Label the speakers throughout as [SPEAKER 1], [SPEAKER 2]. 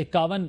[SPEAKER 1] 51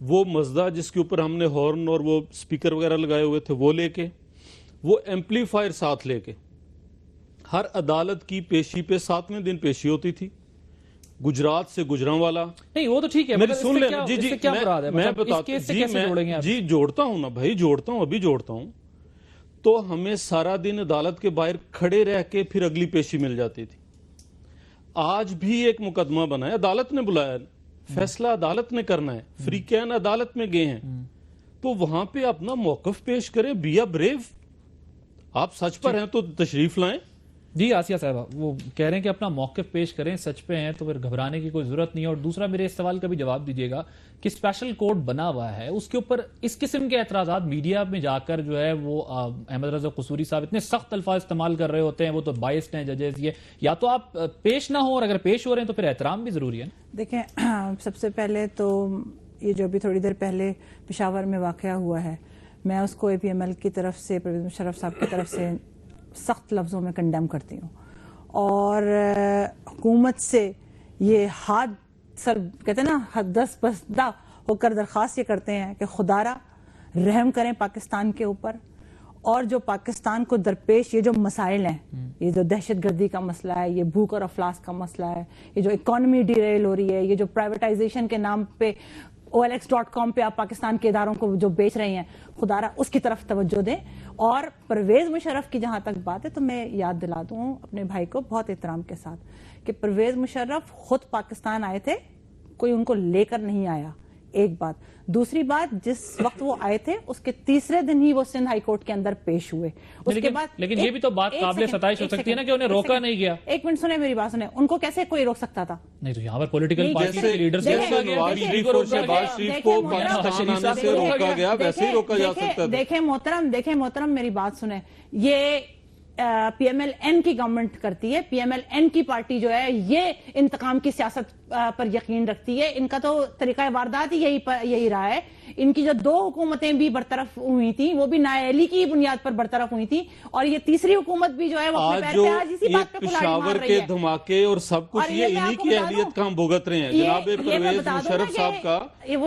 [SPEAKER 2] وہ مزدا جس کے اوپر ہم نے ہارن اور وہ سپیکر وغیرہ لگائے ہوئے تھے وہ لے کے، وہ ایمپلیفائر ساتھ لے کے، ہر عدالت کی پیشی پہ 7ویں دن پیشی ہوتی تھی، گجرات سے گجرانوالا.
[SPEAKER 1] نہیں وہ تو ٹھیک ہے،
[SPEAKER 2] میری
[SPEAKER 1] مگر
[SPEAKER 2] سن لیں
[SPEAKER 1] اس
[SPEAKER 2] جی
[SPEAKER 1] سے
[SPEAKER 2] جی
[SPEAKER 1] کیا مراد ہے؟
[SPEAKER 2] میں
[SPEAKER 1] مطلب اس
[SPEAKER 2] بتاتا
[SPEAKER 1] کیس سے
[SPEAKER 2] ہوں
[SPEAKER 1] کیسے جوڑیں گے آپ؟
[SPEAKER 2] جی جوڑتا ہوں نا بھائی، جوڑتا ہوں، ابھی جوڑتا ہوں. تو ہمیں سارا دن عدالت کے باہر کھڑے رہ کے پھر اگلی پیشی مل جاتی تھی. آج بھی ایک مقدمہ بنا ہے، عدالت نے بلایا، فیصلہ عدالت نے کرنا ہے، فریقین عدالت میں گئے ہیں، تو وہاں پہ اپنا موقف پیش کریں. Be a brave. آپ سچ پر ہیں تو تشریف لائیں.
[SPEAKER 1] جی آسیہ صاحبہ وہ کہہ رہے ہیں کہ اپنا موقف پیش کریں، سچ پہ ہیں تو پھر گھبرانے کی کوئی ضرورت نہیں ہے. اور دوسرا میرے اس سوال کا بھی جواب دیجیے گا کہ اسپیشل کورٹ بنا ہوا ہے، اس کے اوپر اس قسم کے اعتراضات میڈیا میں جا کر جو ہے وہ احمد رضا قصوری صاحب اتنے سخت الفاظ استعمال کر رہے ہوتے ہیں، وہ تو بائسڈ ہیں ججز. یہ یا تو آپ پیش نہ ہوں، اور اگر پیش ہو رہے ہیں تو پھر احترام بھی ضروری ہے.
[SPEAKER 3] دیکھیں سب سے پہلے تو یہ جو بھی تھوڑی دیر پہلے پشاور میں واقعہ ہوا ہے، میں اس کو اے پی ایم ایل کی طرف سے، پرویز مشرف صاحب کی طرف سے سخت لفظوں میں کنڈیم کرتی ہوں. اور حکومت سے یہ ہاتھ سر کہتے ہیں نا حد دست بستہ ہو کر درخواست یہ کرتے ہیں کہ خدا را رحم کریں پاکستان کے اوپر. اور جو پاکستان کو درپیش یہ جو مسائل ہیں، یہ جو دہشت گردی کا مسئلہ ہے، یہ بھوک اور افلاس کا مسئلہ ہے، یہ جو اکانومی ڈی ریل ہو رہی ہے، یہ جو پرائیویٹائزیشن کے نام پہ OLX.com پہ آپ پاکستان کے اداروں کو جو بیچ رہے ہیں، خدا را اس کی طرف توجہ دیں. اور پرویز مشرف کی جہاں تک بات ہے تو میں یاد دلا دوں اپنے بھائی کو بہت احترام کے ساتھ کہ پرویز مشرف خود پاکستان آئے تھے، کوئی ان کو لے کر نہیں آیا. ایک بات. دوسری بات، جس وقت وہ آئے تھے اس کے تیسرے دن ہی وہ سندھ ہائی کورٹ کے اندر پیش ہوئے. اس کے بعد
[SPEAKER 1] لیکن یہ بھی تو بات قابل ستائش ہو سکتی ہے نا کہ انہیں روکا نہیں گیا.
[SPEAKER 3] ایک منٹ سنیں میری بات سنیں، ان کو کیسے کوئی روک سکتا تھا؟
[SPEAKER 1] نہیں تو یہاں پر پولیٹیکل پارٹی کے لیڈر سے
[SPEAKER 2] جیسے نواز شریف اور شہباز شریف کو پاکستان آنے سے روکا گیا، ویسے ہی روکا جا سکتا تھا.
[SPEAKER 3] دیکھیں محترم میری بات سنیں، یہ پی ایم ایل این کی گورنمنٹ کرتی ہے، پی ایم ایل این کی پارٹی جو ہے یہ انتقام کی سیاست پر یقین رکھتی ہے. ان کا تو طریقہ واردات ہی یہی رہا ہے. ان کی جو 2 حکومتیں بھی برطرف ہوئی تھیں وہ بھی نااہلی کی بنیاد پر برطرف ہوئی تھیں، اور یہ تیسری حکومت بھی جو ہے وہ اپنے پیر پہ آج اسی بات پہ کلاڑی مار
[SPEAKER 2] پشاور
[SPEAKER 3] رہی
[SPEAKER 2] کے
[SPEAKER 3] ہے.
[SPEAKER 2] دھماکے اور سب کچھ یہ انہی کی اہلیت کا ہم بھگت رہے ہیں. جناب پرویز مشرف صاحب کا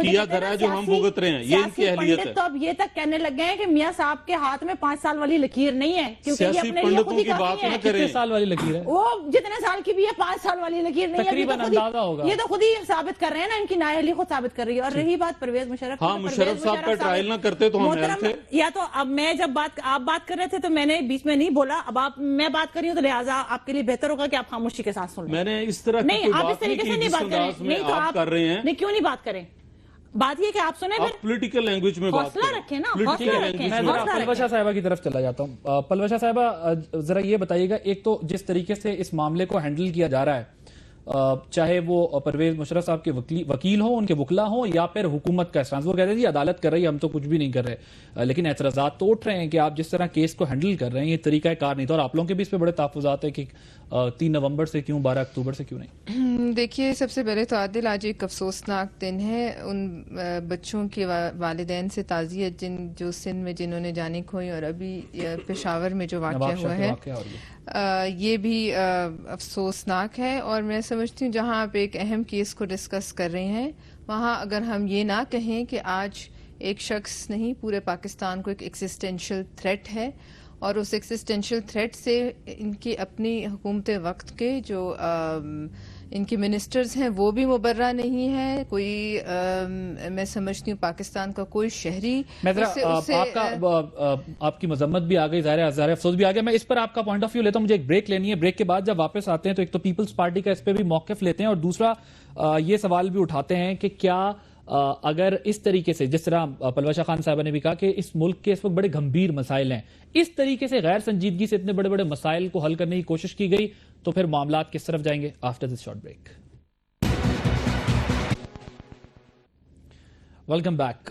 [SPEAKER 2] کیا دھرا ہے جو ہم بھگت رہے ہیں، یہ ان کی اہلیت ہے.
[SPEAKER 3] تو اب یہ تک کہنے لگ گئے ہیں کہ میاں صاحب کے ہاتھ میں 5 سال والی لکیر نہیں ہے، کیونکہ یہ
[SPEAKER 2] سیاسی
[SPEAKER 3] اپنے لیے خود
[SPEAKER 2] پنڈتوں
[SPEAKER 3] ہی
[SPEAKER 2] کی بات
[SPEAKER 3] کافی
[SPEAKER 2] نہ
[SPEAKER 3] ہے.
[SPEAKER 2] کریں.
[SPEAKER 1] کتنے سال والی لکیر ہے؟
[SPEAKER 3] وہ جتنے سال کی بھی ہے 5 سال والی لکیر نہیں ہے.
[SPEAKER 1] تقریباً اندازہ ہوگا.
[SPEAKER 3] یہ تو خود ہی ثابت کر رہے ہیں نا، ان کی نااہلی خود ثابت کر رہی ہے. اور رہی بات پرویز مشرف،
[SPEAKER 2] ہاں مشرف صاحب کا ٹرائل نہ کرتے تو ہم حیران تھے.
[SPEAKER 3] یا تو اب میں جب آپ بات کر رہے تھے تو میں نے بیچ میں نہیں بولا، اب میں بات کر رہی ہوں تو لہٰذا آپ کے لیے بہتر ہوگا کہ آپ خاموشی کے ساتھ سن لیں.
[SPEAKER 2] میں نے اس طرح کی کوئی
[SPEAKER 3] آپ اس
[SPEAKER 2] بات نہیں
[SPEAKER 3] طریقے سے
[SPEAKER 2] کی
[SPEAKER 3] نہیں
[SPEAKER 2] جس
[SPEAKER 3] بات کریں.
[SPEAKER 2] انداز میں
[SPEAKER 3] نہیں تو
[SPEAKER 2] آپ کر رہے ہیں.
[SPEAKER 3] نہیں کیوں نہیں بات کریں؟ بات یہ کہ آپ سنیں،
[SPEAKER 2] آپ پولیٹیکل لینگویج میں بات
[SPEAKER 3] حوصلہ
[SPEAKER 2] کریں.
[SPEAKER 3] رکھیں نا،
[SPEAKER 2] Political
[SPEAKER 3] حوصلہ
[SPEAKER 2] language
[SPEAKER 3] رکھیں.
[SPEAKER 2] میں
[SPEAKER 1] میں ذرا پلوشا صاحبہ کی طرف چلا جاتا ہوں. پلوشا صاحبہ ذرا یہ بتائیے گا، ایک تو جس طریقے سے اس معاملے کو ہینڈل کیا جا رہا ہے، چاہے وہ پرویز مشرف صاحب کے وکیل ہوں، ان کے وکلا ہوں، یا پھر حکومت کا اسٹانس، وہ کہتے ہیں جی عدالت کر رہی ہے، ہم تو کچھ بھی نہیں کر رہے، لیکن اعتراضات تو اٹھ رہے ہیں کہ آپ جس طرح کیس کو ہینڈل کر رہے ہیں یہ طریقہ کار نہیں تھا. اور آپ لوگوں کے بھی اس پہ بڑے تحفظات ہیں کہ 3 نومبر سے کیوں، 12 اکتوبر سے کیوں نہیں؟
[SPEAKER 4] دیکھیے، سب سے پہلے تو عادل آج ایک افسوسناک دن ہے. ان بچوں کے والدین سے تعزیت جو سندھ میں جنہوں نے جانیں کھوئی، اور ابھی پشاور میں جو واقعہ ہوا ہے یہ بھی افسوسناک ہے. اور میں سمجھتی ہوں جہاں آپ ایک اہم کیس کو ڈسکس کر رہے ہیں، وہاں اگر ہم یہ نہ کہیں کہ آج ایک شخص نہیں پورے پاکستان کو ایک ایکسسٹینشیل تھریٹ ہے، اور اس ایکسسٹینشیل تھریٹ سے ان کی اپنی حکومت وقت کے جو ان کے منسٹرز ہیں وہ بھی مبرہ نہیں ہے. کوئی میں سمجھتی ہوں پاکستان کا کوئی شہری.
[SPEAKER 1] آپ کی مذمت بھی آ گئی، ظاہر افسوس بھی آ گیا. میں اس پر آپ کا پوائنٹ آف ویو لیتا ہوں. مجھے ایک بریک لینی ہے. بریک کے بعد جب واپس آتے ہیں تو ایک تو پیپلز پارٹی کا اس پہ بھی موقف لیتے ہیں، اور دوسرا یہ سوال بھی اٹھاتے ہیں کہ کیا اگر اس طریقے سے، جس طرح پلوشا خان صاحبہ نے بھی کہا کہ اس ملک کے اس وقت بڑے گمبھیر مسائل ہیں، اس طریقے سے غیر سنجیدگی سے اتنے بڑے بڑے مسائل کو حل کرنے کی کوشش کی گئی تو پھر معاملات کس طرف جائیں گے؟ After this short break. Welcome back.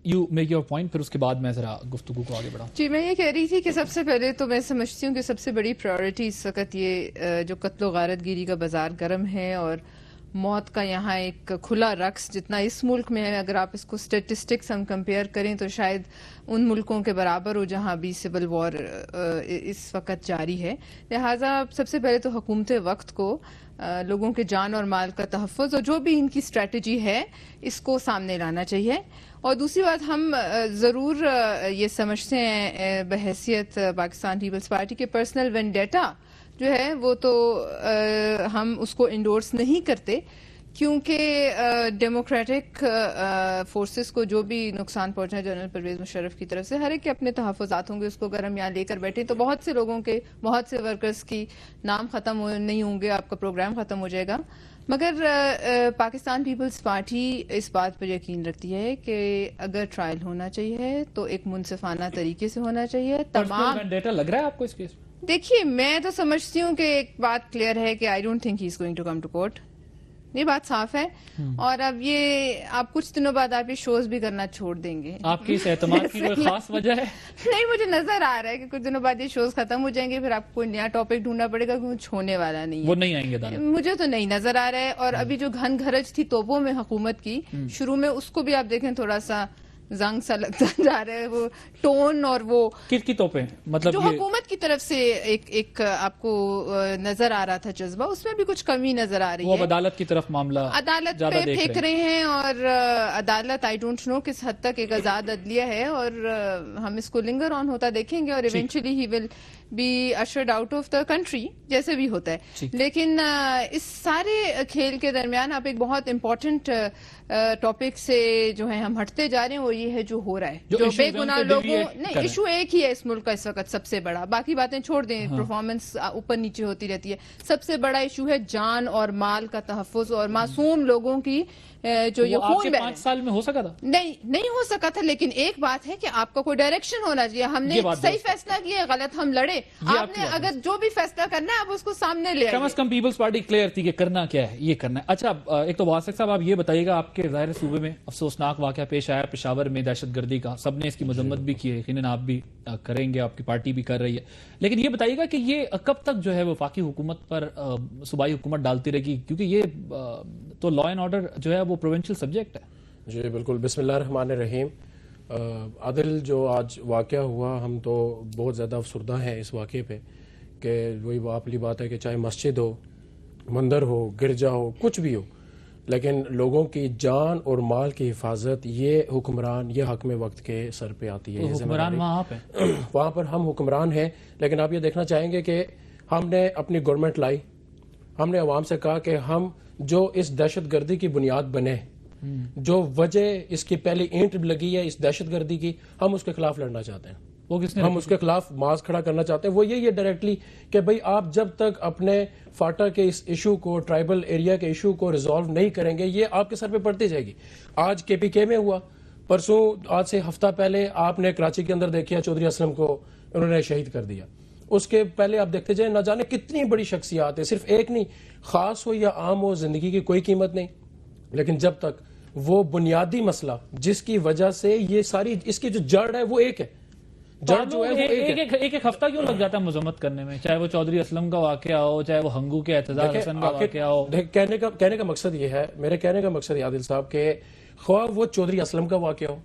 [SPEAKER 1] You make your point, پھر اس کے بعد میں ذرا گفتگو کو آگے بڑھاؤں.
[SPEAKER 4] جی، میں یہ کہہ رہی تھی کہ سب سے پہلے تو میں سمجھتی ہوں کہ سب سے بڑی پرائورٹی اس وقت یہ جو قتل و غارت گیری کا بازار گرم ہے، اور موت کا یہاں ایک کھلا رقص جتنا اس ملک میں ہے، اگر آپ اس کو اسٹیٹسٹکس ہم کمپیئر کریں تو شاید ان ملکوں کے برابر ہو جہاں بھی سول وار اس وقت جاری ہے. لہٰذا سب سے پہلے تو حکومت وقت کو لوگوں کے جان اور مال کا تحفظ اور جو بھی ان کی اسٹریٹجی ہے اس کو سامنے لانا چاہیے. اور دوسری بات، ہم ضرور یہ سمجھتے ہیں بحیثیت پاکستان پیپلز پارٹی کے پرسنل وینڈیٹا جو ہے وہ تو ہم اس کو انڈورس نہیں کرتے، کیونکہ ڈیموکریٹک فورسز کو جو بھی نقصان پہنچا ہے جنرل پرویز مشرف کی طرف سے، ہر ایک کے اپنے تحفظات ہوں گے. اس کو اگر ہم یہاں لے کر بیٹھیں تو بہت سے لوگوں کے، بہت سے ورکرز کی نام ختم نہیں ہوں گے، آپ کا پروگرام ختم ہو جائے گا. مگر پاکستان پیپلز پارٹی اس بات پر یقین رکھتی ہے کہ اگر ٹرائل ہونا چاہیے تو ایک منصفانہ طریقے سے ہونا چاہیے. تمام
[SPEAKER 1] ڈیٹا لگ رہا ہے آپ کو اس کیس میں؟
[SPEAKER 4] دیکھیے، میں تو سمجھتی ہوں کہ ایک بات کلیئر ہے کہ I don't think he is going to come to court. یہ بات صاف ہے. اور اب یہ آپ کچھ دنوں بعد آپ یہ شوز بھی کرنا چھوڑ دیں گے.
[SPEAKER 1] آپ کی اس اعتماد کی کوئی خاص وجہ ہے؟
[SPEAKER 4] نہیں، مجھے نظر آ رہا ہے کہ کچھ دنوں بعد یہ شوز ختم ہو جائیں گے، پھر آپ کو کوئی نیا ٹاپک ڈھونڈنا پڑے گا، کچھ ہونے والا نہیں ہے.
[SPEAKER 1] وہ نہیں آئیں گے عدالت؟
[SPEAKER 4] مجھے تو نہیں نظر آ رہا ہے. اور ابھی جو گھن گھرج تھی توپوں میں حکومت کی شروع میں، اس کو بھی آپ دیکھیں تھوڑا سا زنگ سا لگتا جا رہا ہے. وہ ٹون اور وہ
[SPEAKER 1] کس کی توپیں، مطلب
[SPEAKER 4] جو حکومت کی طرف سے ایک آپ کو نظر آ رہا تھا جذبہ، اس میں بھی کچھ کمی نظر آ رہی ہے.
[SPEAKER 1] وہ عدالت کی طرف معاملہ
[SPEAKER 4] عدالت پہ پھینک رہے ہیں. اور عدالت آئی ڈونٹ نو کس حد تک ایک آزاد عدلیہ ہے، اور ہم اس کو لنگر آن ہوتا دیکھیں گے، اور eventually he will be ushered out of the country, جیسے بھی ہوتا ہے. لیکن اس سارے کھیل کے درمیان آپ ایک بہت امپورٹنٹ ٹاپک سے جو ہے ہم ہٹتے جا رہے ہیں، وہ یہ ہے جو ہو رہا ہے، جو بے گناہ لوگوں. نہیں، ایشو ایک ہی ہے اس ملک کا اس وقت سب سے بڑا، باقی باتیں چھوڑ دیں، پرفارمنس اوپر نیچے ہوتی رہتی ہے. سب سے بڑا ایشو ہے جان اور مال کا تحفظ اور معصوم لوگوں کی جو یہ خون بہہ
[SPEAKER 1] 5 سال میں ہو سکا تھا؟
[SPEAKER 4] نہیں ہو سکا تھا. لیکن ایک بات ہے کہ آپ کا کوئی ڈائریکشن ہونا چاہیے. ہم نے صحیح فیصلہ کیا، غلط ہم لڑے. آپ نے اگر جو بھی فیصلہ کرنا ہے آپ اس کو سامنے لے آئیے.
[SPEAKER 1] کم از کم پیپلز پارٹی کلیئر تھی کہ کرنا کیا ہے، یہ کرنا ہے. اچھا، ایک تو واسق صاحب آپ یہ بتائیے گا، آپ کے ظاہر صوبے میں افسوسناک واقعہ پیش آیا پشاور میں دہشت گردی کا، سب نے اس کی مذمت بھی کی ہے، یقیناً آپ بھی کریں گے، آپ کی پارٹی بھی کر رہی ہے. لیکن یہ بتائیے گا کہ یہ کب تک جو ہے وفاقی حکومت پر صوبائی حکومت ڈالتی رہے گی، کیونکہ یہ تو لا اینڈ آرڈر جو ہے وہ پروونشل سبجیکٹ ہے. جی
[SPEAKER 5] بالکل. بسم اللہ الرحمن الرحیم. عادل، جو آج واقعہ ہوا، ہم تو بہت زیادہ افسردہ ہیں اس واقعے پہ، کہ وہی واپلی بات ہے کہ چاہے مسجد ہو، مندر ہو، گرجا ہو، کچھ بھی ہو، لیکن لوگوں کی جان اور مال کی حفاظت یہ حکمران، یہ حکم وقت کے سر پہ آتی ہے.
[SPEAKER 1] حکمران وہاں آپ ہیں،
[SPEAKER 5] وہاں پر ہم حکمران ہیں. لیکن آپ یہ دیکھنا چاہیں گے کہ ہم نے اپنی گورنمنٹ لائی، ہم نے عوام سے کہا کہ ہم جو اس دہشت گردی کی بنیاد بنے، جو وجہ اس کی پہلی اینٹ لگی ہے اس دہشت گردی کی، ہم اس کے خلاف لڑنا چاہتے ہیں. ہم اس کے خلاف مارچ کھڑا کرنا چاہتے ہیں. وہ یہی ہے ڈائریکٹلی کہ بھئی آپ جب تک اپنے فاٹا کے اس ایشو کو، ٹرائبل ایریا کے ایشو کو ریزالو نہیں کریں گے، یہ آپ کے سر پہ پڑتی جائے گی. آج کے پی کے میں ہوا، پرسوں آج سے ہفتہ پہلے آپ نے کراچی کے اندر دیکھا چودھری اسلم کو انہوں نے شہید کر دیا. اس کے پہلے آپ دیکھتے جائیں، نہ جانے کتنی بڑی شخصیات ہیں، صرف ایک نہیں، خاص ہو یا عام ہو، زندگی کی کوئی قیمت نہیں. لیکن جب تک وہ بنیادی مسئلہ جس کی وجہ سے یہ ساری اس کی جو جڑ ہے وہ ایک ہے، جڑ جو ہے وہ
[SPEAKER 1] ایک ہفتہ کیوں لگ جاتا ہے مذمت کرنے میں، چاہے وہ چودھری اسلم کا واقعہ ہو، چاہے وہ ہنگو کے اعتزاز حسن کا واقعہ ہو.
[SPEAKER 5] کہنے کا مقصد یہ ہے، میرے کہنے کا مقصد یہ عادل صاحب، کہ خواہ وہ چودھری اسلم کا واقعہ ہو،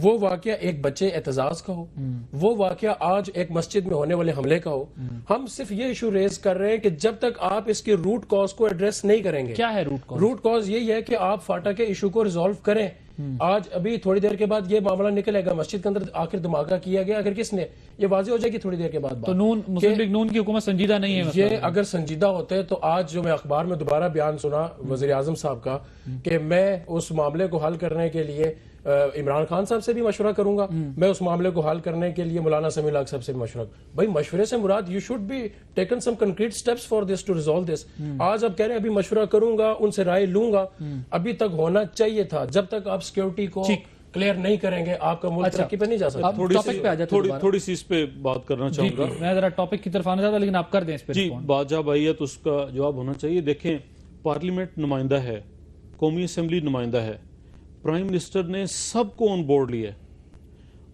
[SPEAKER 5] وہ واقعہ ایک بچے اعتزاز کا ہو، وہ واقعہ آج ایک مسجد میں ہونے والے حملے کا ہو، ہم صرف یہ ایشو ریز کر رہے ہیں کہ جب تک آپ اس کی روٹ کاز کو ایڈریس نہیں کریں گے.
[SPEAKER 1] کیا ہے روٹ کاز؟
[SPEAKER 5] روٹ کاز یہی ہے کہ آپ فاٹا کے ایشو کو ریزالو کریں. آج ابھی تھوڑی دیر کے بعد یہ معاملہ نکلے گا، مسجد کے اندر آخر دھماکہ کیا گیا، اگر کس نے، یہ واضح ہو جائے گی تھوڑی دیر کے بعد.
[SPEAKER 1] تو مسلم لیگ نون کی حکومت سنجیدہ نہیں ہے.
[SPEAKER 5] یہ اگر سنجیدہ ہوتے تو آج جو میں اخبار میں دوبارہ بیان سنا وزیر اعظم صاحب کا کہ میں اس معاملے کو حل کرنے کے لیے عمران خان صاحب سے بھی مشورہ کروں گا، میں اس معاملے کو حل کرنے کے لیے مولانا سمیع الحق صاحب سے بھی مشورہ. بھائی مشورے سے مراد you should be taken some concrete steps for this to resolve this. آج آپ کہہ رہے ہیں ابھی مشورہ کروں گا، ان سے رائے لوں گا، ابھی تک ہونا چاہیے تھا. جب تک آپ سیکیورٹی کو کلیئر نہیں کریں گے آپ کا ملک ترقی پہ نہیں جا سکتا.
[SPEAKER 2] تھوڑی سی اس پہ بات کرنا چاہوں گا.
[SPEAKER 1] میں ذرا ٹاپک کی طرف آنا چاہتا لیکن آپ کر دیں اس پہ.
[SPEAKER 2] جی باجا بھائی ہے تو اس کا جواب ہونا چاہیے. دیکھیں، پارلیمنٹ نمائندہ ہے، قومی اسمبلی نمائندہ ہے، پرائم منسٹر نے سب کو آن بورڈ لیا،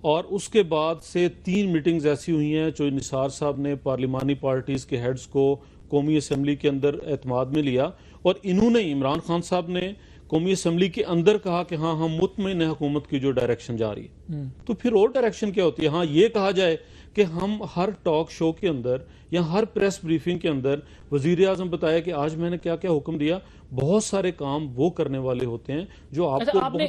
[SPEAKER 2] اور اس کے بعد سے 3 میٹنگز ایسی ہوئی ہیں جو نثار صاحب نے پارلیمانی پارٹیز کے ہیڈز کو قومی اسمبلی کے اندر اعتماد میں لیا، اور انہوں نے عمران خان صاحب نے قومی اسمبلی کے اندر کہا کہ ہاں ہم مطمئن ہیں حکومت کی جو ڈائریکشن جا رہی ہے. تو پھر اور ڈائریکشن کیا ہوتی ہے؟ ہاں یہ کہا جائے کہ ہم ہر ٹاک شو کے اندر یا ہر پریس بریفنگ کے اندر وزیر اعظم بتایا کہ آج میں نے کیا کیا حکم دیا. بہت سارے کام وہ کرنے والے ہوتے ہیں جو آپ کو
[SPEAKER 1] آپ نے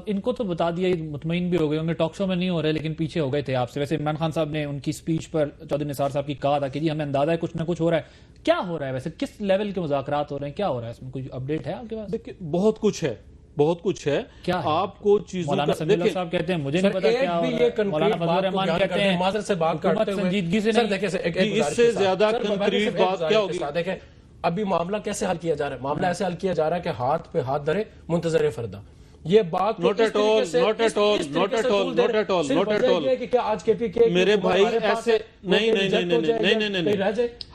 [SPEAKER 1] ان کو تو بتا دیا, مطمئن بھی ہو گئے ہوں گے, ٹاک شو میں نہیں ہو رہے لیکن پیچھے ہو گئے تھے آپ سے. ویسے عمران خان صاحب نے ان کی سپیچ پر چودھری نثار صاحب کی کہا تھا کہ جی ہمیں اندازہ ہے کچھ نہ کچھ ہو رہا ہے. کیا ہو رہا ہے ویسے, کس لیول کے مذاکرات ہو رہے ہیں, کیا ہو رہا ہے اس میں, کوئی اپڈیٹ ہے آپ کے پاس؟
[SPEAKER 2] دیکھیں بہت کچھ ہے, بہت کچھ ہے.
[SPEAKER 1] کیا ہے
[SPEAKER 2] آپ کو چیزوں
[SPEAKER 1] مولانا سمیع اللہ صاحب کہتے ہیں مجھے نہیں پتا کیا ہو رہا ہے, مولانا فضل الرحمان کہتے ہیں
[SPEAKER 5] معذرت سے بات کرتے ہوئے
[SPEAKER 1] سنجیدگی سے نہیں.
[SPEAKER 2] اس سے زیادہ کنکریٹ بات کیا ہوگی؟
[SPEAKER 5] دیکھیں ابھی معاملہ کیسے حل کیا جا رہا ہے؟ معاملہ ایسے حل کیا جا رہا ہے کہ ہاتھ پہ ہاتھ دھرے منتظر فردا. یہ بات
[SPEAKER 2] not at all, not at all, not at all, not at all, not at all.
[SPEAKER 5] کہ کیا آج کے پی کے
[SPEAKER 2] میرے بھائی ایسے نہیں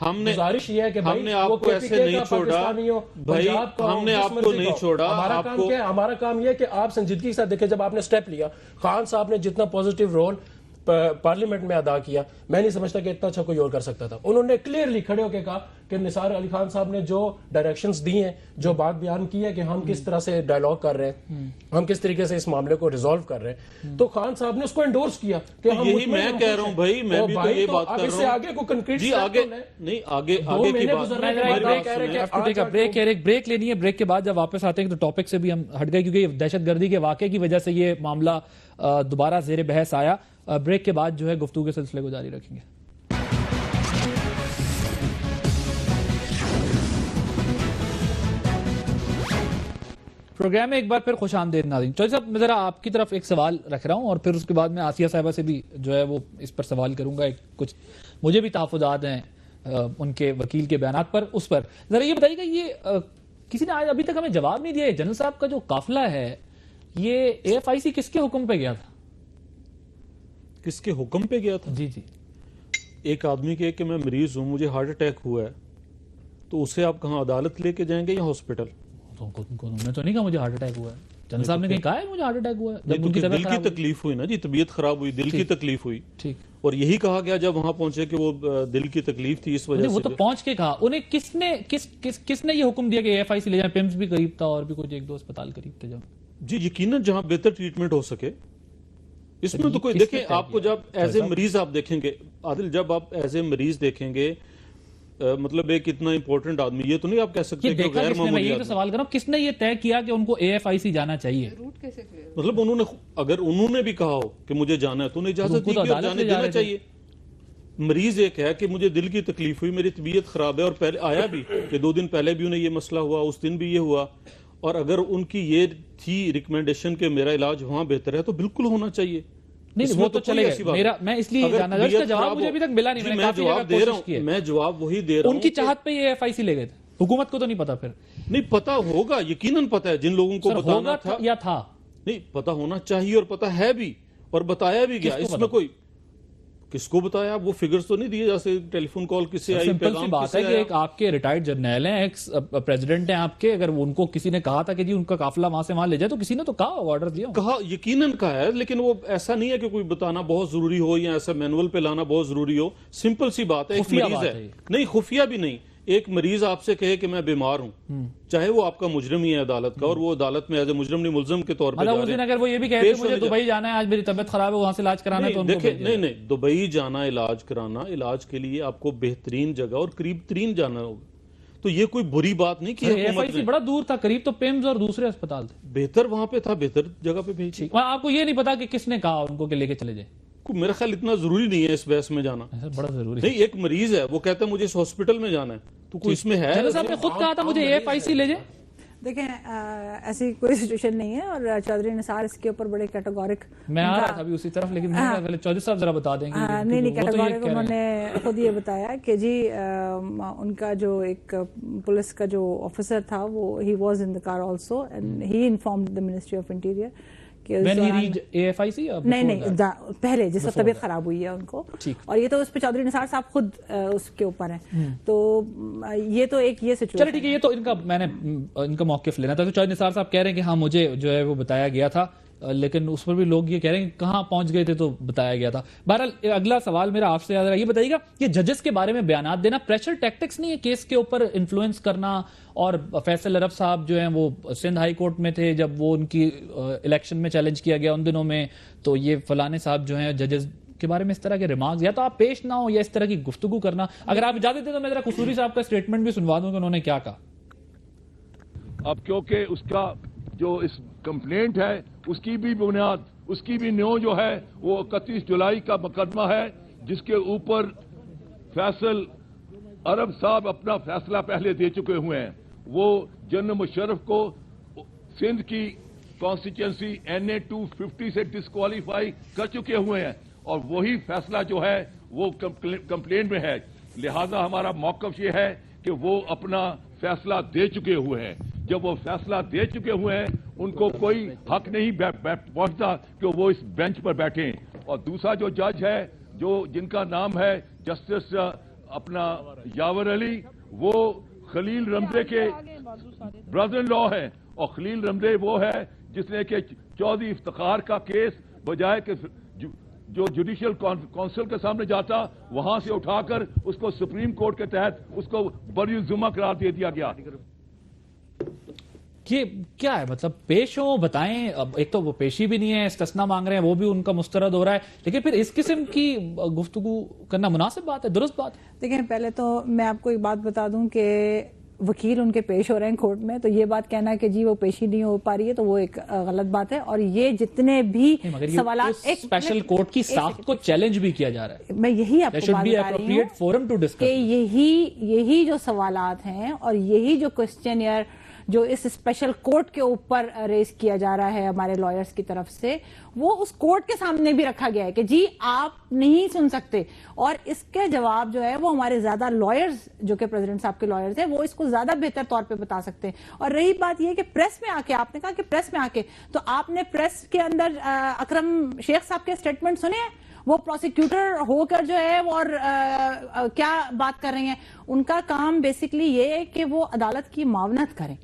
[SPEAKER 2] ہم نے آپ کو ایسے نہیں چھوڑا بھائی, ہم نے آپ کو نہیں چھوڑا.
[SPEAKER 5] ہمارا کام یہ ہے کہ آپ سنجیدگی کے ساتھ دیکھیں. جب آپ نے سٹیپ لیا, خان صاحب نے جتنا پوزیٹیو رول پارلیمنٹ میں ادا کیا, میں نہیں سمجھتا کہ اتنا اچھا کوئی اور کر سکتا تھا. انہوں نے کلیئرلی کھڑے ہو کے کہا کہ نثار علی خان صاحب نے جو ڈائریکشنز دی ہیں, جو بات بیان کی ہے کہ ہم کس طرح سے ڈائیلاگ کر رہے ہیں, ہم کس طریقے سے اس معاملے کو ریزالو کر رہے ہیں, تو خان صاحب نے اس کو انڈورس کیا کہ
[SPEAKER 2] یہی میں کہہ رہا ہوں بھائی, میں بھی تو یہ بات کر رہا ہوں.
[SPEAKER 5] اس سے آگے کو کنکریٹ
[SPEAKER 2] جی آگے نہیں, آگے کی بات.
[SPEAKER 1] بریک لینی ہے. بریک کے بعد جب واپس آتے ہیں تو ٹاپک سے بھی ہم ہٹ گئے کیونکہ دہشت گردی کے واقعے کی وجہ سے یہ معاملہ دوبارہ زیر بحث آیا. بریک کے بعد جو ہے گفتگو کے سلسلے کو جاری رکھیں گے. پروگرام میں ایک بار پھر خوش آمدید ناظرین. چودھری صاحب میں ذرا آپ کی طرف ایک سوال رکھ رہا ہوں اور پھر اس کے بعد میں آسیہ صاحبہ سے بھی جو ہے وہ اس پر سوال کروں گا. کچھ مجھے بھی تحفظات ہیں ان کے وکیل کے بیانات پر. اس پر ذرا یہ بتائیے کہ یہ کسی نے آج ابھی تک ہمیں جواب نہیں دیا, جنرل صاحب کا جو قافلہ ہے یہ AFIC کس کے حکم پہ گیا تھا؟
[SPEAKER 2] کس کے حکم پہ گیا تھا؟
[SPEAKER 1] جی جی,
[SPEAKER 2] ایک آدمی کے کہ میں مریض ہوں, مجھے ہارٹ اٹیک ہوا ہے, تو اسے آپ کہاں عدالت لے کے جائیں گے یا ہاسپٹل؟
[SPEAKER 1] انہوں نے تو نہیں کہا مجھے ہارٹ اٹیک ہوا ہے. جنرل صاحب نے کہیں کہا ہے مجھے ہارٹ اٹیک ہوا ہے؟ جب ان کی
[SPEAKER 2] دل کی تکلیف ہوئی نا جی, طبیعت خراب ہوئی, دل کی تکلیف ہوئی,
[SPEAKER 1] ٹھیک,
[SPEAKER 2] اور یہی کہا گیا جب وہاں پہنچے کہ وہ دل کی تکلیف تھی اس وجہ سے.
[SPEAKER 1] وہ تو پہنچ کے کہا. انہیں کس نے یہ حکم دیا کہ AFIC لے جائیں؟ پیمز بھی قریب تھا اور بھی کچھ ایک دو اسپتال قریب تھے.
[SPEAKER 2] جی یقیناً جہاں بہتر ٹریٹمنٹ ہو سکے اس میں تو کوئی. دیکھیں آپ کو جب ایز اے مریض آپ دیکھیں گے عادل, جب آپ ایز اے مریض دیکھیں گے مطلب ایک اتنا امپورٹنٹ آدمی, یہ تو نہیں آپ کہہ سکتے کہ غیر معمولی آدمی.
[SPEAKER 1] سوال کروں کس نے یہ طے کیا کہ ان کو AFIC جانا چاہیے؟
[SPEAKER 2] مطلب انہوں نے, اگر انہوں نے بھی کہا ہو کہ مجھے جانا ہے تو انہیں اجازت دی کہ جانے دینا چاہیے. مریض ایک ہے کہ مجھے دل کی تکلیف ہوئی, میری طبیعت خراب ہے, اور پہلے آیا بھی کہ 2 دن پہلے بھی انہیں یہ مسئلہ ہوا, اس دن بھی یہ ہوا, اور اگر ان کی یہ تھی ریکمنڈیشن کہ میرا علاج وہاں بہتر ہے تو بالکل ہونا چاہیے.
[SPEAKER 1] نہیں وہ تو چلے گئے. میں اس لیے جانا چاہتا ہوں, اس کا جواب مجھے ابھی تک ملا نہیں.
[SPEAKER 2] میں جواب دے رہا ہوں, میں جواب وہی دے رہا ہوں.
[SPEAKER 1] ان کی چاہت پہ یہ AFIC لے گئے تھے, حکومت کو تو نہیں پتا. پھر
[SPEAKER 2] نہیں پتا ہوگا, یقیناً پتا ہے جن لوگوں کو بتانا تھا
[SPEAKER 1] یا تھا,
[SPEAKER 2] نہیں پتا ہونا چاہیے اور پتا ہے بھی اور بتایا بھی گیا. اس میں کوئی کس کو بتایا, وہ فگرز تو نہیں دیے جیسے ٹیلی فون کال کس سے آئی,
[SPEAKER 1] سمپل سی بات ہے کہ ایک آپ کے ریٹائرڈ جرنیل ہیں, ایکس پریزیڈنٹ ہیں آپ کے, اگر ان کو کسی نے کہا تھا کہ جی ان کا قافلہ وہاں سے وہاں لے جائے تو کسی نے تو کہا, آرڈر دیا,
[SPEAKER 2] کہا, یقیناً کہا ہے. لیکن وہ ایسا نہیں ہے کہ کوئی بتانا بہت ضروری ہو یا ایسا مینول پہ لانا بہت ضروری ہو. سمپل سی بات ہے, ایک مریض ہے, نہیں خفیہ بھی نہیں, ایک مریض آپ سے کہے کہ میں بیمار ہوں, چاہے وہ آپ کا مجرم ہی ہے عدالت کا, اور وہ عدالت میں ایز اے مجرم نہیں ملزم کے طور پہ جا رہے ہیں.
[SPEAKER 1] اگر وہ یہ بھی کہتے ہیں مجھے دبئی جانا ہے, آج میری طبیعت خراب ہے, وہاں سے علاج کرانا ہے, تو
[SPEAKER 2] نہیں, دبئی جانا علاج کرانا, علاج کے لیے آپ کو بہترین جگہ اور قریب ترین جانا ہوگا, تو یہ کوئی بری بات نہیں کہ
[SPEAKER 1] AFIC بڑا دور تھا, قریب تو پیمز اور دوسرے اسپتال تھے,
[SPEAKER 2] بہتر وہاں پہ تھا, بہتر جگہ پہ بھیجی.
[SPEAKER 1] آپ کو یہ نہیں پتا کہ کس نے کہا ان کو کہ لے کے چلے جائیں؟
[SPEAKER 2] میرا خیال اتنا ضروری نہیں ہے اس بحث میں جانا,
[SPEAKER 1] بڑا ضروری
[SPEAKER 2] نہیں. ایک مریض ہے, وہ کہتا ہے مجھے اس ہاسپٹل میں جانا ہے, تو کوئی اس میں ہے.
[SPEAKER 1] جنرل صاحب نے خود کہا تھا مجھے AFIC لے جائیں.
[SPEAKER 3] دیکھیں ایسی کوئی سچویشن نہیں ہے, اور چودھری نثار اس کے اوپر بڑے کیٹیگورک,
[SPEAKER 1] میں آ رہا تھا ابھی اسی طرف, لیکن پہلے چودھری صاحب ذرا بتا دیں گے.
[SPEAKER 3] نہیں کیٹیگورک انہوں نے خود یہ بتایا کہ جی ان کا جو ایک پولیس کا جو آفیسر تھا وہ he was in the car also, and he informed the ministry of interior.
[SPEAKER 1] AFIC
[SPEAKER 3] نہیں پہلے جس وقت طبیعت خراب ہوئی ہے ان کو, اور یہ تو اس پہ چودھری نثار صاحب خود اس کے اوپر ہیں, تو یہ تو ایک یہ سچویشن.
[SPEAKER 1] چلو ٹھیک ہے, یہ تو ان کا میں نے ان کا موقف لینا تھا. تو چودھری نثار صاحب کہہ رہے ہیں کہ ہاں مجھے جو ہے وہ بتایا گیا تھا لیکن اس پر بھی لوگ یہ کہہ رہے ہیں کہ کہاں پہنچ گئے تھے تو بتایا گیا تھا. بہرحال اگلا سوال میرا آپ سے یہ بتائیے گا کہ ججز کے بارے میں بیانات دینا پریشر ٹیکٹکس نہیں ہے کیس کے اوپر انفلوئنس کرنا؟ اور فیصل عرب صاحب جو ہیں وہ سندھ ہائی کورٹ میں تھے جب وہ ان کی الیکشن میں چیلنج کیا گیا ان دنوں میں, تو یہ فلانے صاحب جو ہیں ججز کے بارے میں اس طرح کے ریمارکس یا تو آپ پیش نہ ہو یا اس طرح کی گفتگو کرنا. اگر آپ اجازت دیں تو میں ذرا قصوری صاحب کا اسٹیٹمنٹ بھی سنوا دوں کہ انہوں نے کیا کہا.
[SPEAKER 6] اب کیونکہ اس کا جو اس کمپلینٹ ہے اس کی بھی بنیاد, اس کی بھی نیو جو ہے وہ 31 جولائی کا مقدمہ ہے جس کے اوپر فیصل عرب صاحب اپنا فیصلہ پہلے دے چکے ہوئے ہیں. وہ جنرل مشرف کو سندھ کی کانسٹیچوئنسی NA 250 سے ڈسکوالیفائی کر چکے ہوئے ہیں اور وہی فیصلہ جو ہے وہ کمپلینٹ میں ہے. لہذا ہمارا موقف یہ ہے کہ وہ اپنا فیصلہ دے چکے ہوئے ہیں. جب وہ فیصلہ دے چکے ہوئے ہیں ان کو کوئی حق نہیں پہنچتا کہ وہ اس بینچ پر بیٹھیں. اور دوسرا جو جج ہے جن کا نام ہے جسٹس اپنا یاور علی, وہ خلیل رمزے کے برادر ان لا ہے اور خلیل رمزے وہ ہے جس نے کہ چودھری افتخار کا کیس بجائے کہ جو جوڈیشل کونسل کے سامنے جاتا وہاں سے اٹھا کر اس کو سپریم کورٹ کے تحت اس کو بری الزمہ قرار دے دیا گیا.
[SPEAKER 1] یہ کیا ہے مطلب پیش ہو بتائیں. اب ایک تو وہ پیشی بھی نہیں ہے, استثنا مانگ رہے ہیں, وہ بھی ان کا مسترد ہو رہا ہے, لیکن پھر اس قسم کی گفتگو کرنا مناسب بات ہے, درست بات ہے؟
[SPEAKER 3] دیکھیں پہلے تو میں آپ کو ایک بات بتا دوں کہ وکیل ان کے پیش ہو رہے ہیں کورٹ میں, تو یہ بات کہنا کہ جی وہ پیشی نہیں ہو پا رہی ہے تو وہ ایک غلط بات ہے. اور یہ جتنے بھی سوالات
[SPEAKER 1] اسپیشل کورٹ کی ساخت کو چیلنج بھی کیا جا رہا ہے,
[SPEAKER 3] میں یہی آپ کو بات بتا رہی ہوں کہ یہی جو سوالات ہیں اور یہی جو کوسچن جو اس اسپیشل کورٹ کے اوپر ریز کیا جا رہا ہے ہمارے لائرز کی طرف سے, وہ اس کورٹ کے سامنے بھی رکھا گیا ہے کہ جی آپ نہیں سن سکتے. اور اس کے جواب جو ہے وہ ہمارے زیادہ لائرز جو کہ پریزیڈنٹ صاحب کے لائرز ہیں وہ اس کو زیادہ بہتر طور پہ بتا سکتے ہیں. اور رہی بات یہ کہ پریس میں آ کے آپ نے کہا کہ پریس میں آ کے, تو آپ نے پریس کے اندر اکرم شیخ صاحب کے اسٹیٹمنٹ سنے ہیں؟ وہ پروسیکیوٹر ہو کر جو ہے اور کیا بات کر رہی ہیں. ان کا کام بیسکلی یہ ہے کہ وہ عدالت کی معاونت کریں,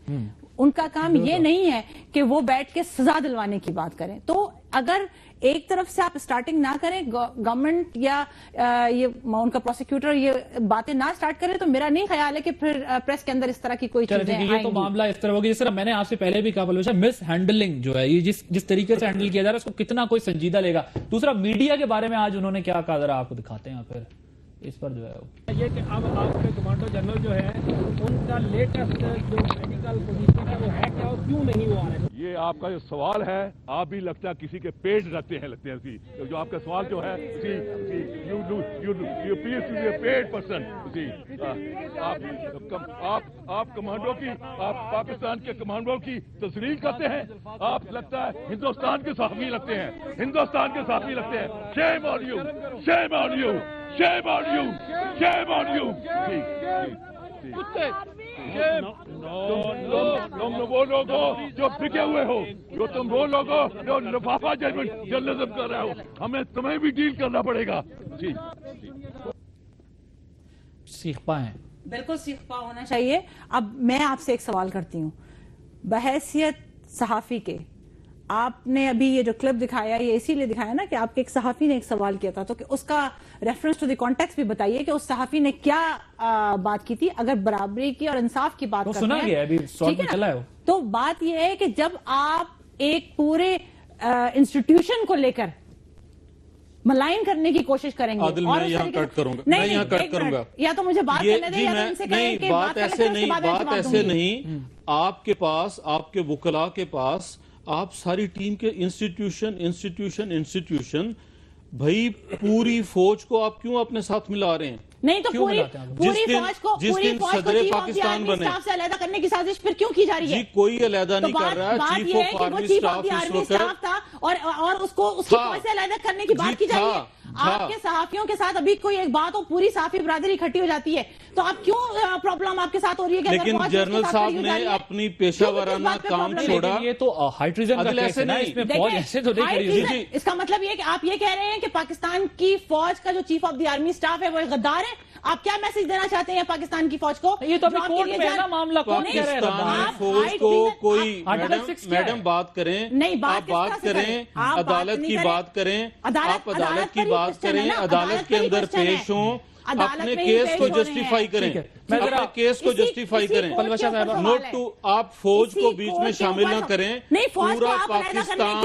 [SPEAKER 3] ان کا کام یہ نہیں ہے کہ وہ بیٹھ کے سزا دلوانے کی بات کریں. تو اگر ایک طرف سے آپ سٹارٹنگ نہ کریں, گورنمنٹ یا یہ ان کا پروسیکیوٹر یہ باتیں نہ سٹارٹ کرے, تو میرا نہیں خیال ہے کہ پھر پریس کے اندر اس طرح کی کوئی چیزیں آئیں گی.
[SPEAKER 1] یہ تو معاملہ اس طرح ہوگی جس طرح میں نے آپ سے پہلے بھی کہا, بلوچا مس ہینڈلنگ جو ہے یہ جس طریقے سے ہینڈل کیا جا رہا ہے اس کو کتنا کوئی سنجیدہ لے گا. دوسرا میڈیا کے بارے میں آج انہوں نے کیا کہا, ذرا آپ کو دکھاتے ہیں پھر اس پر جو ہے
[SPEAKER 7] یہ کہ اب آپ کے کمانڈو جنرل جو ہے ان کا لیٹسٹ جو میڈیکل پوزیشن ہے وہ ہے کیا اور کیوں نہیں وہ آ رہے ہیں.
[SPEAKER 6] یہ آپ کا جو سوال ہے آپ بھی لگتا ہے کسی کے پیٹ رکھتے ہیں جو آپ کا سوال جو ہے پیٹ پرسن آپ کمانڈو کی آپ پاکستان کے کمانڈو کی تصریح کرتے ہیں. آپ لگتا ہے ہندوستان کے صحافی لگتے ہیں, ہندوستان کے صحافی لگتے ہیں. Shame on you, shame on you, shame on you, shame on you. تم وہ لوگ ہو جو بکے ہوئے ہو, جو تم وہ لوگ ہو جو لفافہ جرنلزم کر رہے ہو, ہمیں تمہیں بھی ڈیل کرنا پڑے گا. جی
[SPEAKER 1] سیکھ پائیں,
[SPEAKER 3] بالکل سیکھ پا ہونا چاہیے. اب میں آپ سے ایک سوال کرتی ہوں بحیثیت صحافی کے. آپ نے ابھی یہ جو کلپ دکھایا یہ اسی لیے دکھایا نا کہ آپ کے ایک صحافی نے ایک سوال کیا تھا, تو کہ اس کا ریفرنس ٹو دی کانٹیکسٹ بھی بتائیے کہ اس صحافی نے کیا بات کی تھی. اگر برابری کی اور انصاف کی بات کرتے ہیں تو بات یہ ہے کہ جب آپ ایک پورے انسٹیٹیوشن کو لے کر ملائن کرنے کی کوشش کریں گے,
[SPEAKER 2] عادل میں یہاں کٹ کروں گا, میں یہاں کٹ کروں گا,
[SPEAKER 3] یا تو مجھے بات کرنے دیں یا تو ان سے کہیں کہ
[SPEAKER 2] بات ایسے نہیں. آپ کے پاس, آپ کے وکلاء کے پاس آپ ساری ٹیم کے انسٹیٹیوشن بھائی پوری فوج کو آپ کیوں اپنے ساتھ ملا رہے ہیں؟
[SPEAKER 3] نہیں تو پوری فوج کو
[SPEAKER 2] صدر پاکستان بنے
[SPEAKER 3] سے علیحدہ کرنے کی سازش پھر کیوں کی جا رہی ہے؟
[SPEAKER 2] جی کوئی علیحدہ نہیں کر رہا. چیف آف آرمی اسٹاف اس وقت
[SPEAKER 3] اور اس کو اس کی فوج سے علیحدہ کرنے کی بات کی جا رہی ہے.
[SPEAKER 8] آپ کے صحافیوں کے ساتھ ابھی کوئی ایک بات ہو, پوری صحافی برادری اکٹھی ہو جاتی ہے, تو آپ کیوں پرابلم آپ کے ساتھ ہو رہی ہے؟
[SPEAKER 2] لیکن جنرل صاحب نے اپنی پیشہ ورانہ کام چھوڑا.
[SPEAKER 1] یہ تو ہائی ٹریزن کا کیس ہے نا, اس میں فوج ایسے تو نہیں کھڑی ہوئی.
[SPEAKER 8] اس کا مطلب یہ کہ آپ یہ کہہ رہے ہیں کہ پاکستان کی فوج کا جو chief of the army staff ہے وہ غدار ہے. آپ کیا میسج دینا چاہتے ہیں پاکستان کی فوج کو؟
[SPEAKER 1] یہ تو ابھی کورٹ میں ہے نا معاملہ, کون کہہ رہے ہیں
[SPEAKER 2] پاکستان فوج کو کوئی میڈم بات کریں, آپ بات کریں, عدالت کی بات کریں, آپ عدالت کی بات کریں, عدالت کے اندر پیش ہوں, اپنے کیس کو جسٹیفائی کریں, اپنے کیس کو جسٹیفائی کریں. نوٹ ٹو, آپ فوج کو بیچ میں شامل نہ کریں. پورا پاکستان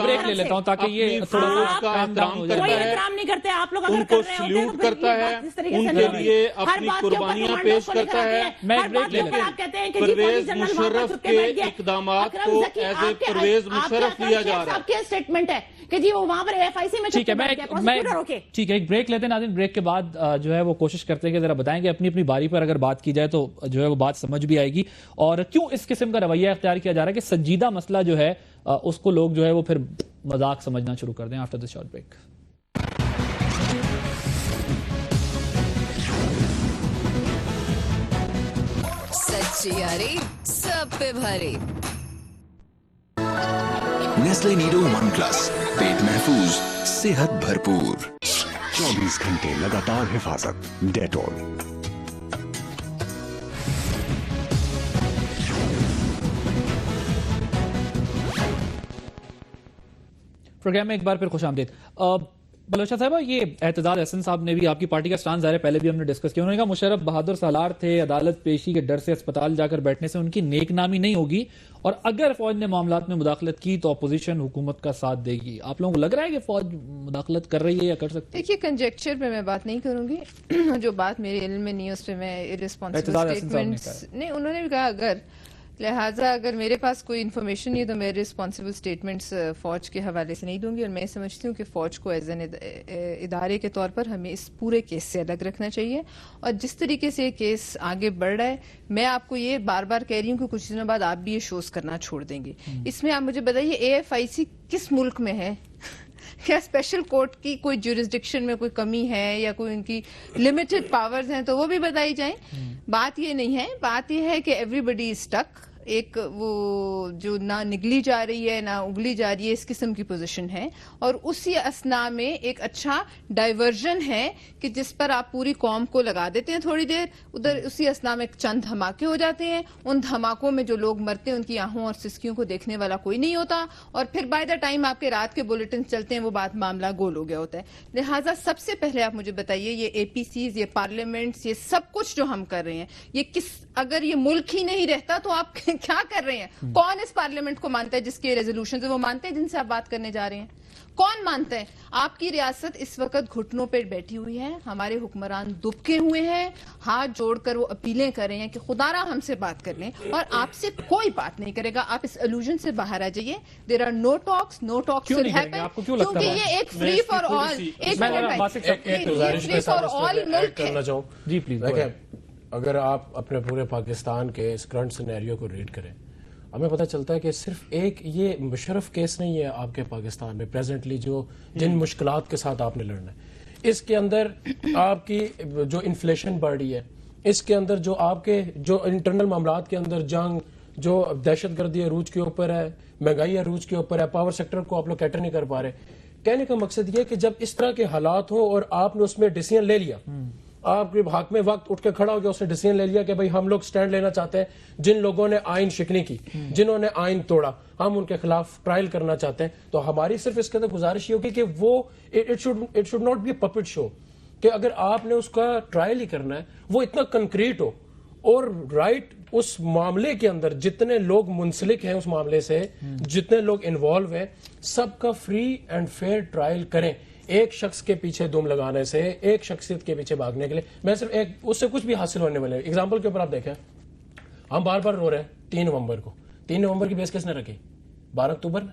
[SPEAKER 1] بریک لے لیتا ہوں تاکہ یہ
[SPEAKER 2] فوج کا احترام کرتا ہے, ان کو سلیوٹ کرتا ہے, ان کے لیے اپنی قربانیاں پیش کرتا ہے.
[SPEAKER 1] میں بریک لے لیتا ہوں.
[SPEAKER 2] پرویز مشرف کے اقدامات کو ایز اے پرویز مشرف لیا جا رہا ہے.
[SPEAKER 8] اسٹیٹمنٹ ہے کہ جی وہ وہاں پر AFIC میں
[SPEAKER 1] ٹھیک ہے, ٹھیک ہے, ایک بریک لیتے ہیں ناظرین. بریک کے بعد جو ہے وہ کوشش کرتے ہیں کہ ذرا بتائیں کہ اپنی باری پر اگر بات کی جائے تو جو ہے وہ بات سمجھ بھی آئے گی, اور کیوں اس قسم کا رویہ اختیار کیا جا رہا ہے کہ سنجیدہ مسئلہ جو ہے اس کو لوگ جو ہے وہ پھر مذاق سمجھنا شروع کر دیں. After this short break.
[SPEAKER 9] سچی یاری سب پہ بھاری. نیسلے نیڈو ون پلس, پیٹ محفوظ, صحت بھرپور,
[SPEAKER 10] 24 گھنٹے لگاتار حفاظت. ڈیٹول.
[SPEAKER 1] پروگرام میں ایک بار پھر خوش آمدید. بلوچا صاحبہ, یہ اعتزاز احسن صاحب نے بھی آپ کی پارٹی کا اسٹانس ظاہر ہے پہلے بھی ہم نے ڈسکس کیا, انہوں نے کہا مشرف بہادر سالار تھے, عدالت پیشی کے ڈر سے اسپتال جا کر بیٹھنے سے ان کی نیک نامی نہیں ہوگی, اور اگر فوج نے معاملات میں مداخلت کی تو اپوزیشن حکومت کا ساتھ دے گی. آپ لوگوں کو لگ رہا ہے کہ فوج مداخلت کر رہی ہے یا کر سکتی ہے؟
[SPEAKER 4] دیکھیے, کنجیکچر پہ میں بات نہیں کروں گی, جو بات میرے علم میں نہیں اس پہ میں irresponsible statements نہیں. انہوں نے بھی کہا اگر, لہٰذا اگر میرے پاس کوئی انفارمیشن نہیں ہے تو میں رسپانسبل سٹیٹمنٹس فوج کے حوالے سے نہیں دوں گی, اور میں سمجھتی ہوں کہ فوج کو ایز این ادارے کے طور پر ہمیں اس پورے کیس سے الگ رکھنا چاہیے. اور جس طریقے سے یہ کیس آگے بڑھ رہا ہے, میں آپ کو یہ بار بار کہہ رہی ہوں کہ کچھ دنوں بعد آپ بھی یہ شوز کرنا چھوڑ دیں گے. اس میں آپ مجھے بتائیے AFIC کس ملک میں ہے؟ کیا اسپیشل کورٹ کی کوئی جورسڈکشن میں کوئی کمی ہے یا کوئی ان کی لمیٹڈ پاورز ہیں تو وہ بھی بتائی جائیں. بات یہ نہیں ہے, بات یہ ہے کہ ایوری بڈی از اسٹک. ایک وہ جو نہ نگلی جا رہی ہے نہ اگلی جا رہی ہے, اس قسم کی پوزیشن ہے, اور اسی اسنا میں ایک اچھا ڈائیورژن ہے کہ جس پر آپ پوری قوم کو لگا دیتے ہیں تھوڑی دیر, ادھر اسی اسنا میں چند دھماکے ہو جاتے ہیں, ان دھماکوں میں جو لوگ مرتے ہیں ان کی آنکھوں اور سسکیوں کو دیکھنے والا کوئی نہیں ہوتا, اور پھر بائی دا ٹائم آپ کے رات کے بلیٹن چلتے ہیں وہ بات معاملہ گول ہو گیا ہوتا ہے. لہٰذا سب سے پہلے آپ مجھے بتائیے, یہ APCs, یہ پارلیمنٹس, یہ سب کچھ جو ہم کر رہے ہیں, یہ اگر یہ ملک ہی نہیں رہتا تو آپ کیا کر رہے ہیں؟ کون اس پارلیمنٹ کو مانتا ہے جس کے ریزولوشنز وہ مانتے ہیں جن سے آپ بات کرنے جا رہے ہیں؟ کون مانتا ہے؟ آپ کی ریاست اس وقت گھٹنوں پہ بیٹھی ہوئی ہے, ہمارے حکمران دبکے ہوئے ہیں, ہاتھ جوڑ کر وہ اپیلیں کر رہے ہیں کہ خدا را ہم سے بات کر لیں, اور آپ سے کوئی بات نہیں کرے گا. آپ اس illusion سے باہر آ جائیے. There are no talks will happen, کیونکہ یہ ایک free for all, free for all ملک ہے.
[SPEAKER 1] جی پلیز.
[SPEAKER 5] اگر آپ اپنے پورے پاکستان کے اس کرنٹ سینیریو کو ریڈ کریں, ہمیں پتہ چلتا ہے کہ صرف ایک یہ مشرف کیس نہیں ہے آپ کے پاکستان میں پریزنٹلی جن مشکلات کے ساتھ آپ نے لڑنا ہے. اس کے اندر آپ کی جو انفلیشن بڑھ رہی ہے, اس کے اندر جو آپ کے جو انٹرنل معاملات کے اندر جنگ, جو دہشت گردی عروج کے اوپر ہے, مہنگائی عروج کے اوپر ہے, پاور سیکٹر کو آپ لوگ کیٹر نہیں کر پا رہے. کہنے کا مقصد یہ کہ جب اس طرح کے حالات ہوں اور آپ نے اس میں ڈیسیژن لے لیا, آپ کے حاکم وقت اٹھ کے کھڑا ہو گیا, اس نے ڈیسیژن لے لیا کہ بھائی ہم لوگ سٹینڈ لینا چاہتے ہیں, جن لوگوں نے آئین شکنی کی, جنہوں نے آئین توڑا, ہم ان کے خلاف ٹرائل کرنا چاہتے ہیں. تو ہماری صرف اس کے اندر گزارش یہ ہوگی کہ وہ it should not be a puppet show, کہ اگر آپ نے اس کا ٹرائل ہی کرنا ہے وہ اتنا کنکریٹ ہو, اور رائٹ اس معاملے کے اندر جتنے لوگ منسلک ہیں اس معاملے سے, جتنے لوگ انوالو ہیں, سب کا فری اینڈ فیئر ٹرائل کریں. ایک شخص کے پیچھے دم لگانے سے, ایک شخصیت کے پیچھے بھاگنے کے لیے میں صرف ایک اس سے کچھ بھی حاصل ہونے والے. ایگزامپل کے اوپر آپ دیکھیں, ہم بار بار رو رہے ہیں 3 نومبر کو. 3 نومبر کی بیس کس نے رکھی؟ 12 اکتوبر میں.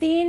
[SPEAKER 3] 3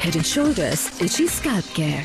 [SPEAKER 11] Head and Shoulders Itchy Scalp Care